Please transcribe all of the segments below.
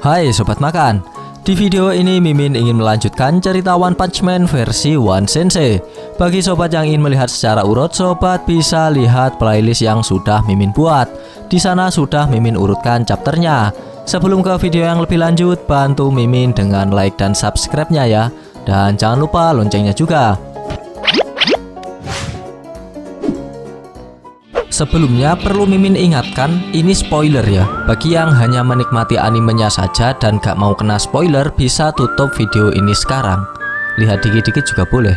Hai Sobat Makan, di video ini Mimin ingin melanjutkan cerita One Punch Man versi One Sensei. Bagi sobat yang ingin melihat secara urut, sobat bisa lihat playlist yang sudah Mimin buat. Di sana sudah Mimin urutkan chapternya. Sebelum ke video yang lebih lanjut, bantu Mimin dengan like dan subscribe-nya ya. Dan jangan lupa loncengnya juga. Sebelumnya perlu Mimin ingatkan, ini spoiler ya. Bagi yang hanya menikmati animenya saja dan gak mau kena spoiler, bisa tutup video ini sekarang. Lihat dikit-dikit juga boleh.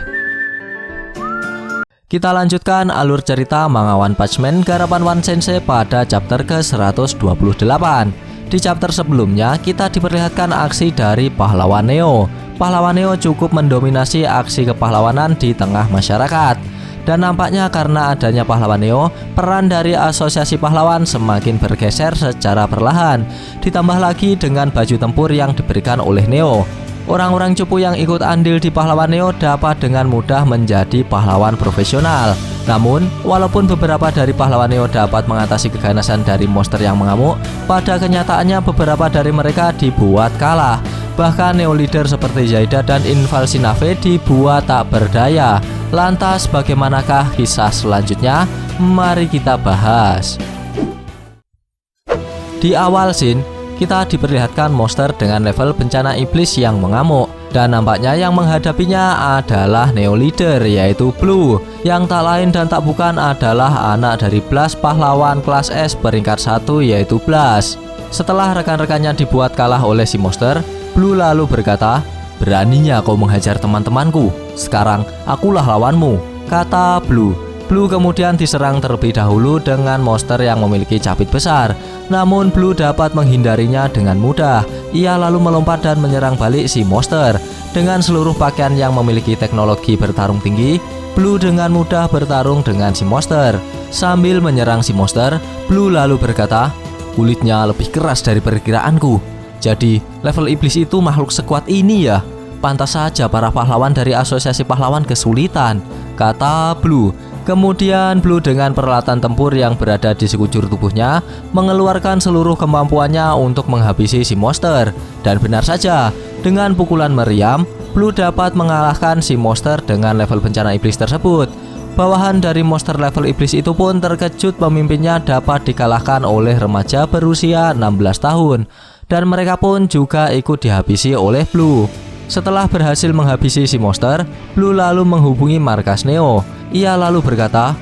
Kita lanjutkan alur cerita manga One Punch Man garapan One Sensei pada chapter ke-128. Di chapter sebelumnya kita diperlihatkan aksi dari pahlawan Neo. Pahlawan Neo cukup mendominasi aksi kepahlawanan di tengah masyarakat. Dan nampaknya karena adanya pahlawan Neo, peran dari asosiasi pahlawan semakin bergeser secara perlahan. Ditambah lagi dengan baju tempur yang diberikan oleh Neo. Orang-orang cupu yang ikut andil di pahlawan Neo dapat dengan mudah menjadi pahlawan profesional. Namun, walaupun beberapa dari pahlawan Neo dapat mengatasi keganasan dari monster yang mengamuk, pada kenyataannya beberapa dari mereka dibuat kalah. Bahkan Neo leader seperti Zaida dan Invalsinave dibuat tak berdaya. Lantas bagaimanakah kisah selanjutnya? Mari kita bahas. Di awal scene, kita diperlihatkan monster dengan level bencana iblis yang mengamuk. Dan nampaknya yang menghadapinya adalah Neo leader, yaitu Blue. Yang tak lain dan tak bukan adalah anak dari Blast pahlawan kelas S peringkat 1, yaitu Blast. Setelah rekan-rekannya dibuat kalah oleh si monster, Blue lalu berkata, "Beraninya kau menghajar teman-temanku. Sekarang akulah lawanmu," kata Blue. Blue kemudian diserang terlebih dahulu dengan monster yang memiliki capit besar. Namun Blue dapat menghindarinya dengan mudah. Ia lalu melompat dan menyerang balik si monster. Dengan seluruh pakaian yang memiliki teknologi bertarung tinggi, Blue dengan mudah bertarung dengan si monster. Sambil menyerang si monster, Blue lalu berkata, "Kulitnya lebih keras dari perkiraanku. Jadi level iblis itu makhluk sekuat ini ya? Pantas saja para pahlawan dari asosiasi pahlawan kesulitan," kata Blue. Kemudian Blue dengan peralatan tempur yang berada di sekujur tubuhnya mengeluarkan seluruh kemampuannya untuk menghabisi si monster. Dan benar saja, dengan pukulan meriam, Blue dapat mengalahkan si monster dengan level bencana iblis tersebut. Bawahan dari monster level iblis itu pun terkejut pemimpinnya dapat dikalahkan oleh remaja berusia 16 tahun. Dan mereka pun juga ikut dihabisi oleh Blue. Setelah berhasil menghabisi si monster, Blue lalu menghubungi markas Neo. Ia lalu berkata,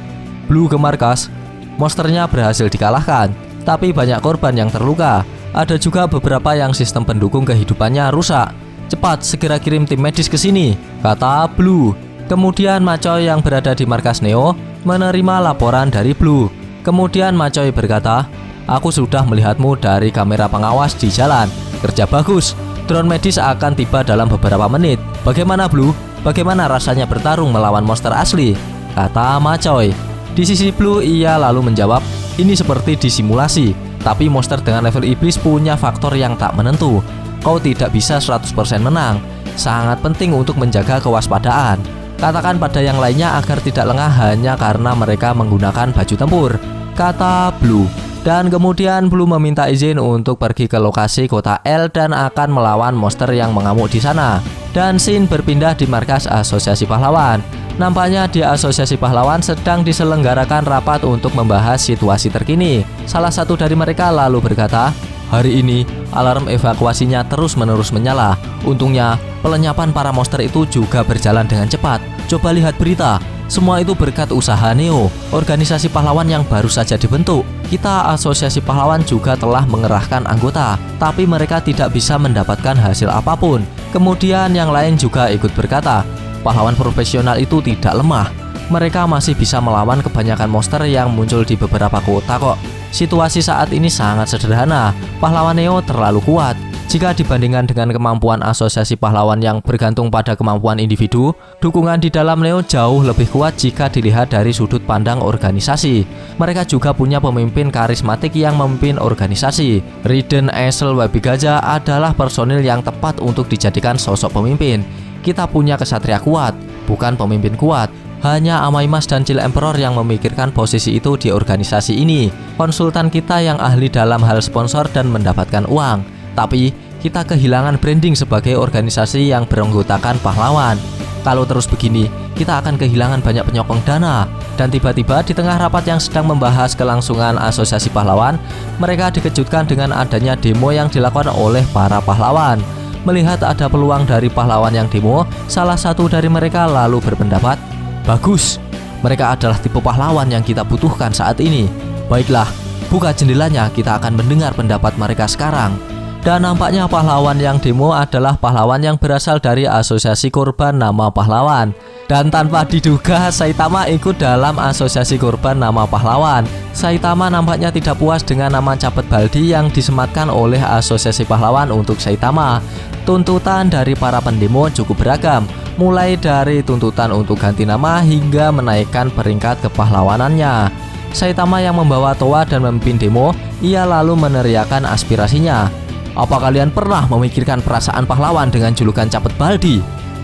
"Blue ke markas. Monsternya berhasil dikalahkan, tapi banyak korban yang terluka. Ada juga beberapa yang sistem pendukung kehidupannya rusak. Cepat segera kirim tim medis ke sini," kata Blue. Kemudian Macoy yang berada di markas Neo menerima laporan dari Blue. Kemudian Macoy berkata, "Aku sudah melihatmu dari kamera pengawas di jalan. Kerja bagus. Drone medis akan tiba dalam beberapa menit. Bagaimana Blue? Bagaimana rasanya bertarung melawan monster asli?" kata Macoy. Di sisi Blue ia lalu menjawab, "Ini seperti disimulasi. Tapi monster dengan level iblis punya faktor yang tak menentu. Kau tidak bisa 100% menang. Sangat penting untuk menjaga kewaspadaan. Katakan pada yang lainnya agar tidak lengah hanya karena mereka menggunakan baju tempur," kata Blue. Dan kemudian Blue meminta izin untuk pergi ke lokasi kota L dan akan melawan monster yang mengamuk di sana. Dan scene berpindah di markas asosiasi pahlawan. Nampaknya di asosiasi pahlawan sedang diselenggarakan rapat untuk membahas situasi terkini. Salah satu dari mereka lalu berkata, "Hari ini alarm evakuasinya terus-menerus menyala. Untungnya pelenyapan para monster itu juga berjalan dengan cepat. Coba lihat berita. Semua itu berkat usaha Neo, organisasi pahlawan yang baru saja dibentuk. Kita asosiasi pahlawan juga telah mengerahkan anggota, tapi mereka tidak bisa mendapatkan hasil apapun." Kemudian yang lain juga ikut berkata, "Pahlawan profesional itu tidak lemah. Mereka masih bisa melawan kebanyakan monster yang muncul di beberapa kota kok. Situasi saat ini sangat sederhana. Pahlawan Neo terlalu kuat. Jika dibandingkan dengan kemampuan asosiasi pahlawan yang bergantung pada kemampuan individu, dukungan di dalam Neo jauh lebih kuat jika dilihat dari sudut pandang organisasi. Mereka juga punya pemimpin karismatik yang memimpin organisasi. Raiden Esel Wabigaja adalah personil yang tepat untuk dijadikan sosok pemimpin. Kita punya kesatria kuat, bukan pemimpin kuat. Hanya Amaimas dan Chill Emperor yang memikirkan posisi itu di organisasi ini. Konsultan kita yang ahli dalam hal sponsor dan mendapatkan uang. Tapi kita kehilangan branding sebagai organisasi yang beranggotakan pahlawan. Kalau terus begini, kita akan kehilangan banyak penyokong dana. Dan tiba-tiba di tengah rapat yang sedang membahas kelangsungan asosiasi pahlawan, mereka dikejutkan dengan adanya demo yang dilakukan oleh para pahlawan. Melihat ada peluang dari pahlawan yang demo, salah satu dari mereka lalu berpendapat, "Bagus, mereka adalah tipe pahlawan yang kita butuhkan saat ini. Baiklah, buka jendelanya, kita akan mendengar pendapat mereka sekarang." Dan nampaknya pahlawan yang demo adalah pahlawan yang berasal dari asosiasi korban nama pahlawan. Dan tanpa diduga, Saitama ikut dalam asosiasi korban nama pahlawan. Saitama nampaknya tidak puas dengan nama Capet Baldi yang disematkan oleh asosiasi pahlawan untuk Saitama. Tuntutan dari para pendemo cukup beragam, mulai dari tuntutan untuk ganti nama hingga menaikkan peringkat kepahlawanannya. Saitama yang membawa toa dan memimpin demo, ia lalu meneriakan aspirasinya. "Apa kalian pernah memikirkan perasaan pahlawan dengan julukan Capet Baldi?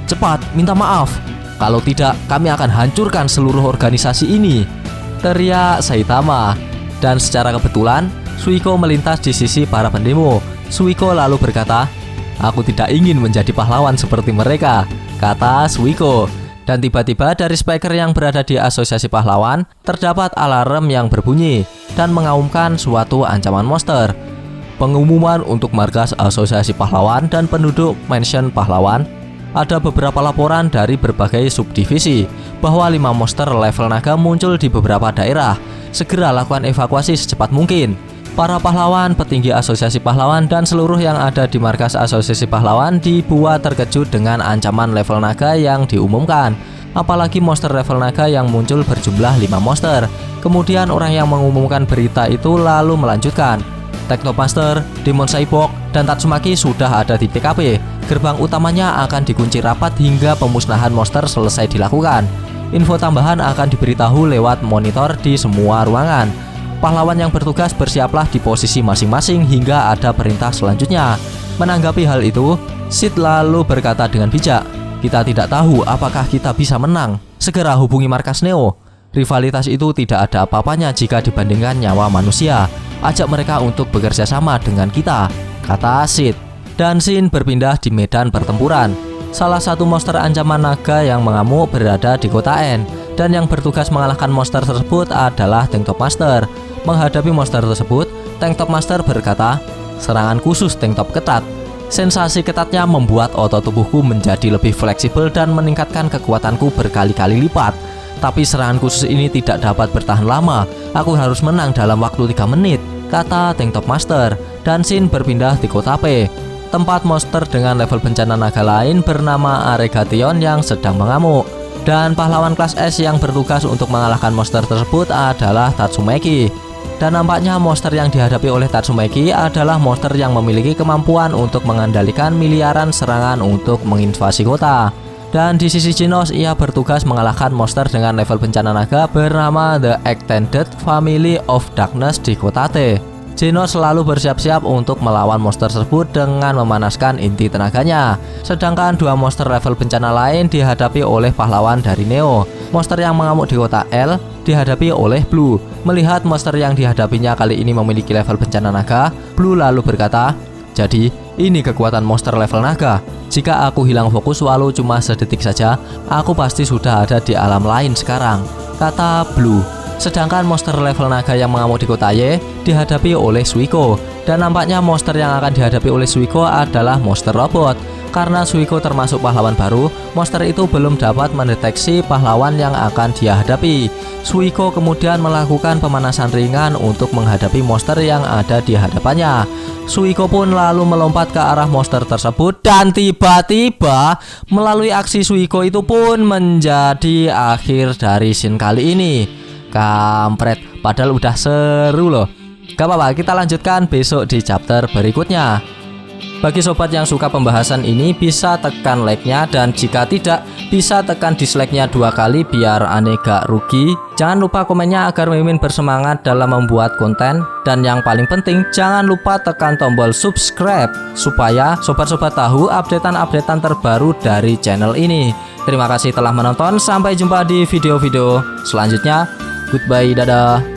Cepat, minta maaf. Kalau tidak, kami akan hancurkan seluruh organisasi ini," teriak Saitama. Dan secara kebetulan, Suiko melintas di sisi para pendemo. Suiko lalu berkata, "Aku tidak ingin menjadi pahlawan seperti mereka," kata Suiko. Dan tiba-tiba dari speaker yang berada di asosiasi pahlawan, terdapat alarm yang berbunyi dan mengaumkan suatu ancaman monster. Pengumuman untuk markas asosiasi pahlawan dan penduduk mansion pahlawan. Ada beberapa laporan dari berbagai subdivisi bahwa 5 monster level naga muncul di beberapa daerah. Segera lakukan evakuasi secepat mungkin. Para pahlawan, petinggi asosiasi pahlawan, dan seluruh yang ada di markas asosiasi pahlawan dibuat terkejut dengan ancaman level naga yang diumumkan. Apalagi monster level naga yang muncul berjumlah 5 monster. Kemudian orang yang mengumumkan berita itu lalu melanjutkan, Technomaster, Demon Cyborg, dan Tatsumaki sudah ada di TKP. Gerbang utamanya akan dikunci rapat hingga pemusnahan monster selesai dilakukan. Info tambahan akan diberitahu lewat monitor di semua ruangan. Pahlawan yang bertugas bersiaplah di posisi masing-masing hingga ada perintah selanjutnya. Menanggapi hal itu, Sid lalu berkata dengan bijak, "Kita tidak tahu apakah kita bisa menang. Segera hubungi markas Neo. Rivalitas itu tidak ada apa-apanya jika dibandingkan nyawa manusia. Ajak mereka untuk bekerja sama dengan kita," kata Sid. Dan scene berpindah di medan pertempuran. Salah satu monster ancaman naga yang mengamuk berada di kota N, dan yang bertugas mengalahkan monster tersebut adalah Tank Top Master. Menghadapi monster tersebut, Tank Top Master berkata, "Serangan khusus Tank Top ketat. Sensasi ketatnya membuat otot tubuhku menjadi lebih fleksibel dan meningkatkan kekuatanku berkali-kali lipat. Tapi serangan khusus ini tidak dapat bertahan lama. Aku harus menang dalam waktu 3 menit, kata Tank Top Master. Dan scene berpindah di kota P, tempat monster dengan level bencana naga lain bernama Aregation yang sedang mengamuk. Dan pahlawan kelas S yang bertugas untuk mengalahkan monster tersebut adalah Tatsumaki. Dan nampaknya monster yang dihadapi oleh Tatsumaki adalah monster yang memiliki kemampuan untuk mengendalikan miliaran serangan untuk menginvasi kota. Dan di sisi Genos, ia bertugas mengalahkan monster dengan level bencana naga bernama The Extended Family of Darkness di kota T. Genos selalu bersiap-siap untuk melawan monster tersebut dengan memanaskan inti tenaganya. Sedangkan 2 monster level bencana lain dihadapi oleh pahlawan dari Neo. Monster yang mengamuk di kota L dihadapi oleh Blue. Melihat monster yang dihadapinya kali ini memiliki level bencana naga, Blue lalu berkata, "Jadi, ini kekuatan monster level naga. Jika aku hilang fokus walau cuma sedetik saja, aku pasti sudah ada di alam lain sekarang," kata Blue. Sedangkan monster level naga yang mengamuk di kota Y dihadapi oleh Suiko. Dan nampaknya monster yang akan dihadapi oleh Suiko adalah monster robot. Karena Suiko termasuk pahlawan baru, monster itu belum dapat mendeteksi pahlawan yang akan dia hadapi. Suiko kemudian melakukan pemanasan ringan untuk menghadapi monster yang ada di hadapannya. Suiko pun lalu melompat ke arah monster tersebut, dan tiba-tiba melalui aksi Suiko itu pun menjadi akhir dari scene kali ini. Kampret, padahal udah seru loh. Gak apa-apa, kita lanjutkan besok di chapter berikutnya. Bagi sobat yang suka pembahasan ini, bisa tekan like-nya, dan jika tidak, bisa tekan dislike-nya 2 kali biar aneh gak rugi. Jangan lupa komennya agar Mimin bersemangat dalam membuat konten. Dan yang paling penting, jangan lupa tekan tombol subscribe supaya sobat-sobat tahu updatean-updatean terbaru dari channel ini. Terima kasih telah menonton, sampai jumpa di video-video selanjutnya. Goodbye, dadah.